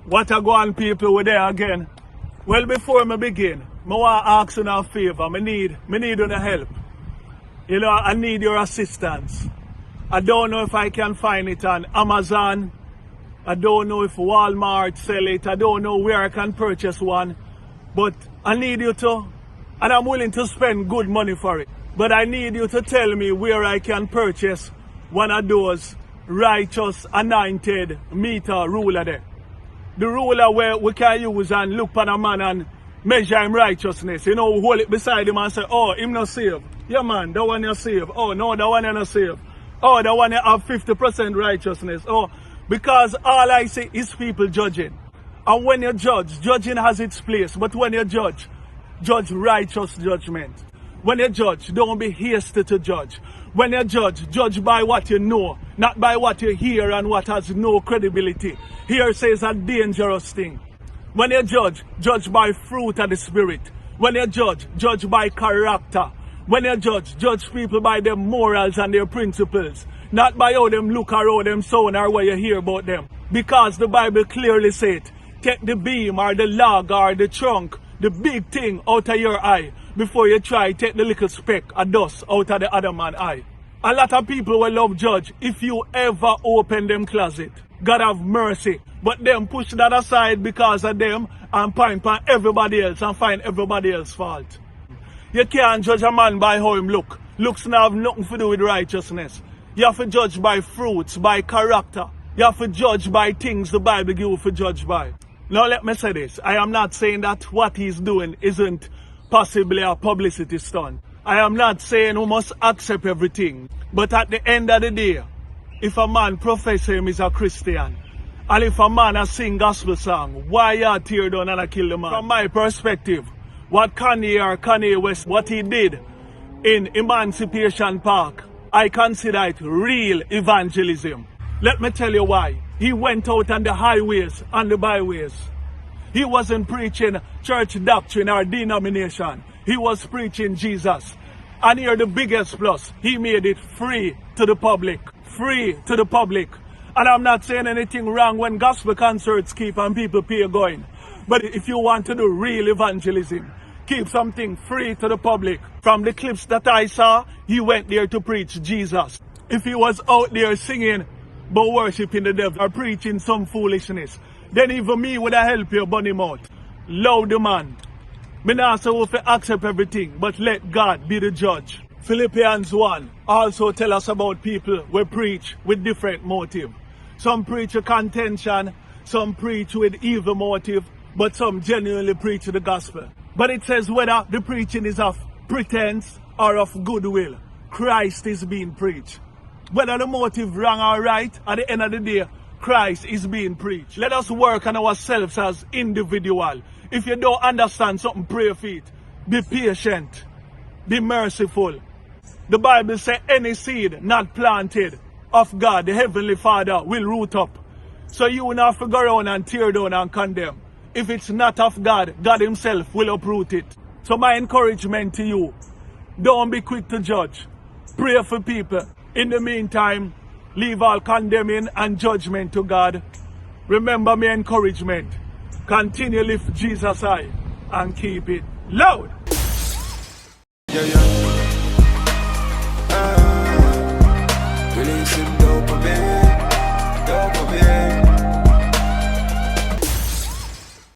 What a go on, people, we're there again. Well, before I begin, I want to ask you a favor. I need your help. You know, I need your assistance. I don't know if I can find it on Amazon. I don't know if Walmart sell it. I don't know where I can purchase one. But I need you to, and I'm willing to spend good money for it. But I need you to tell me where I can purchase one of those righteous, anointed meter ruler there. The ruler where we can use and look on a man and measure him righteousness. You know, hold it beside him and say, oh, him not saved. Yeah, man, that one you saved. Oh, no, that one you not saved. Oh, that one you have 50% righteousness. Oh, because all I see is people judging. And when you judge, judging has its place. But when you judge righteous judgment. When you judge, don't be hasty to judge. When you judge by what you know, not by what you hear and what has no credibility. Here says a dangerous thing. When you judge by fruit of the Spirit. When you judge by character. When you judge people by their morals and their principles. Not by how them look or how them sound or what you hear about them. Because the Bible clearly says, take the beam or the log or the trunk, the big thing out of your eye before you try take the little speck of dust out of the other man's eye. A lot of people will love judge if you ever open them closet. God have mercy. But them push that aside because of them and point on everybody else and find everybody else's fault. You can't judge a man by how him look. Looks now have nothing to do with righteousness. You have to judge by fruits, by character. You have to judge by things the Bible gives you to judge by. Now let me say this. I am not saying that what he's doing isn't possibly a publicity stunt. I am not saying we must accept everything. But at the end of the day, if a man professes him is a Christian, and if a man has sing gospel song, why you tear down and kill the man? From my perspective, what Kanye West, what he did in Emancipation Park, I consider it real evangelism. Let me tell you why. He went out on the highways and the byways. He wasn't preaching church doctrine or denomination. He was preaching Jesus. And here the biggest plus, he made it free to the public. Free to the public. And I'm not saying anything wrong when gospel concerts keep and people pay going. But if you want to do real evangelism, keep something free to the public. From the clips that I saw, he went there to preach Jesus. If he was out there singing but worshiping the devil or preaching some foolishness, then even me would have helped you burn him out. Love the man. Me not say we accept everything, but let God be the judge. Philippians 1 also tell us about people who preach with different motive. Some preach a contention, some preach with evil motive, but some genuinely preach the gospel. But it says whether the preaching is of pretense or of goodwill, Christ is being preached. Whether the motive wrong or right, at the end of the day, Christ is being preached. Let us work on ourselves as individual. If you don't understand something, pray for it. Be patient. Be merciful. The Bible says any seed not planted of God, the Heavenly Father, will root up. So you will not have to go around and tear down and condemn. If it's not of God, God himself will uproot it. So my encouragement to you, don't be quick to judge. Pray for people. In the meantime, leave all condemning and judgment to God. Remember my encouragement. Continue lift Jesus high and keep it loud. Yeah, yeah.